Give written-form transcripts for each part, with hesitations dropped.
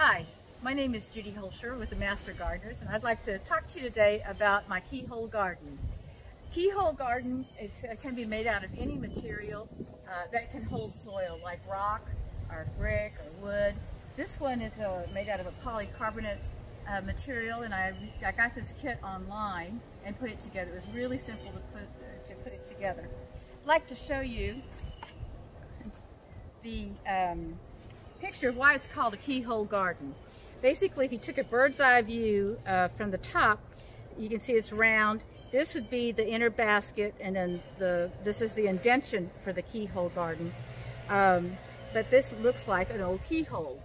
Hi, my name is Judy Hoelscher with the Master Gardeners, and I'd like to talk to you today about my keyhole garden. Keyhole garden can be made out of any material that can hold soil, like rock or brick or wood. This one is made out of a polycarbonate material, and I got this kit online and put it together. It was really simple to put it together. I'd like to show you the picture of why it's called a keyhole garden. Basically, if you took a bird's eye view from the top, you can see it's round. This would be the inner basket, and then this is the indention for the keyhole garden. But this looks like an old keyhole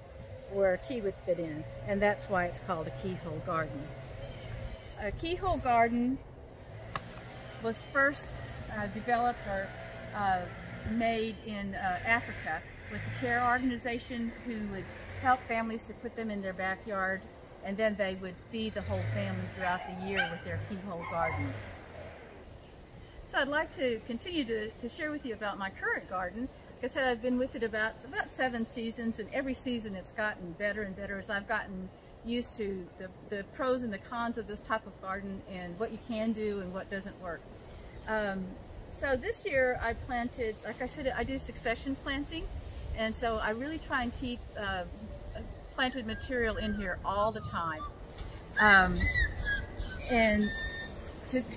where a key would fit in, and that's why it's called a keyhole garden. A keyhole garden was first developed or made in Africa with the care organization, who would help families to put them in their backyard, and then they would feed the whole family throughout the year with their keyhole garden. So I'd like to continue to share with you about my current garden. Like I said, I've been with it about 7 seasons, and every season it's gotten better and better as I've gotten used to the pros and the cons of this type of garden and what you can do and what doesn't work. So this year I planted, like I said, I do succession planting, and so I really try and keep planted material in here all the time.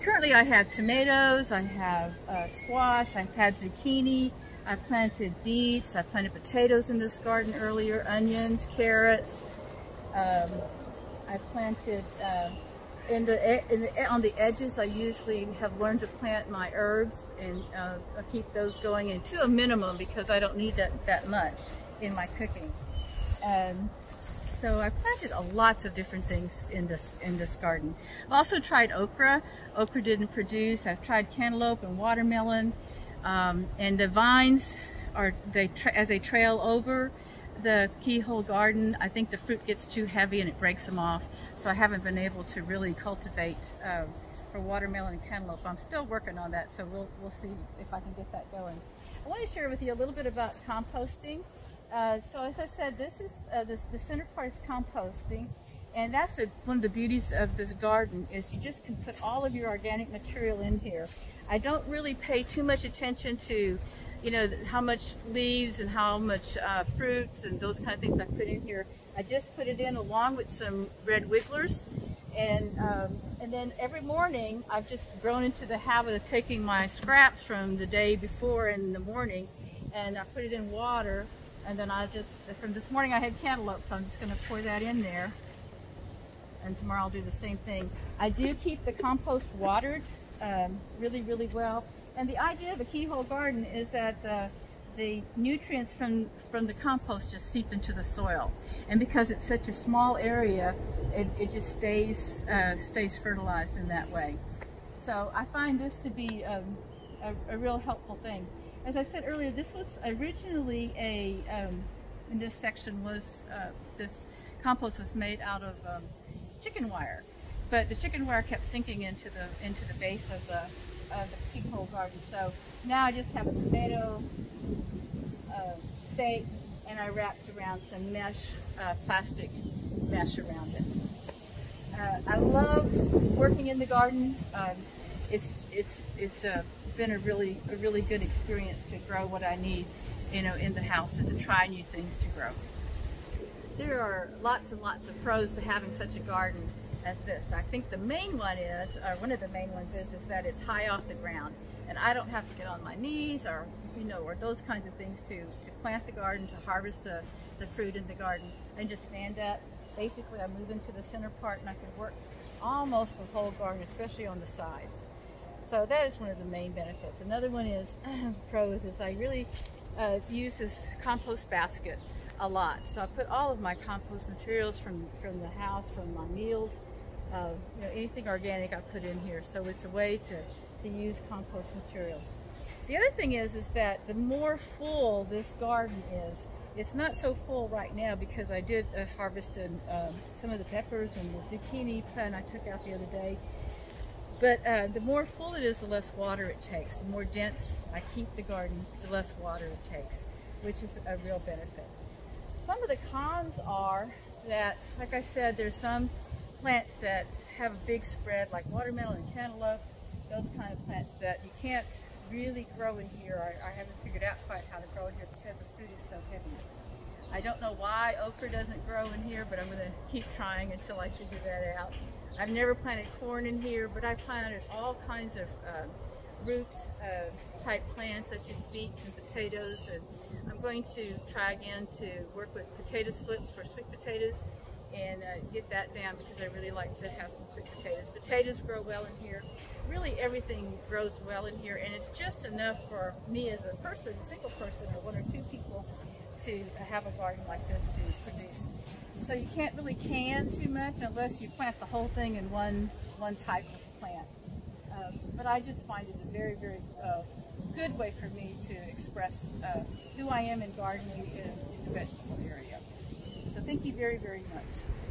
Currently I have tomatoes, I have squash, I've had zucchini, I planted beets, I planted potatoes in this garden earlier, onions, carrots. I planted on the edges. I usually have learned to plant my herbs, and I keep those going into a minimum because I don't need that much in my cooking. So I planted lots of different things in this garden. I've also tried okra. Okra didn't produce. I've tried cantaloupe and watermelon, and the vines as they trail over the keyhole garden, I think the fruit gets too heavy and it breaks them off. So I haven't been able to really cultivate for watermelon and cantaloupe. I'm still working on that, so we'll see if I can get that going. I want to share with you a little bit about composting. So as I said, this is the center part is composting, and that's one of the beauties of this garden, is you just can put all of your organic material in here. I don't really pay too much attention to, you know, how much leaves and how much fruits and those kind of things I put in here. I just put it in along with some red wigglers, and then every morning I've just grown into the habit of taking my scraps from the day before in the morning, and I put it in water, and then from this morning I had cantaloupe, so I'm just going to pour that in there, and tomorrow I'll do the same thing. I do keep the compost watered really, really well. And the idea of a keyhole garden is that the nutrients from the compost just seep into the soil, and because it's such a small area, it just stays fertilized in that way. So I find this to be a real helpful thing. As I said earlier, this was originally in this section was this compost was made out of chicken wire, but the chicken wire kept sinking into the base of the keyhole garden. So now I just have a tomato stake, and I wrapped around some mesh, plastic mesh around it. I love working in the garden. It's been a really good experience to grow what I need, you know, in the house, and to try new things to grow. There are lots and lots of pros to having such a garden as this. I think the main one is, or one of the main ones is that it's high off the ground, and I don't have to get on my knees or, you know, or those kinds of things to plant the garden, to harvest the fruit in the garden. I just stand up. Basically, I move into the center part, and I can work almost the whole garden, especially on the sides. So that is one of the main benefits. Another one is pros is I really use this compost basket a lot. So I put all of my compost materials from the house, from my meals, you know, anything organic I put in here. So it's a way to use compost materials. The other thing is that the more full this garden is, it's not so full right now because I did harvested some of the peppers and the zucchini plant I took out the other day. But the more full it is, the less water it takes. The more dense I keep the garden, the less water it takes, which is a real benefit. Some of the cons are that, like I said, there's some plants that have a big spread, like watermelon and cantaloupe, those kind of plants that you can't really grow in here. I haven't figured out quite how to grow in here because the food is so heavy. I don't know why okra doesn't grow in here, but I'm going to keep trying until I figure that out. I've never planted corn in here, but I've planted all kinds of root type plants such as beets and potatoes, and I'm going to try again to work with potato slips for sweet potatoes and get that down because I really like to have some sweet potatoes. Potatoes grow well in here. Really everything grows well in here, and it's just enough for me as a person, a single person or one or two people to have a garden like this to produce. So you can't really can too much unless you plant the whole thing in one type of plant. But I just find it a very, very good way for me to express who I am in gardening in the vegetable area. So thank you very, very much.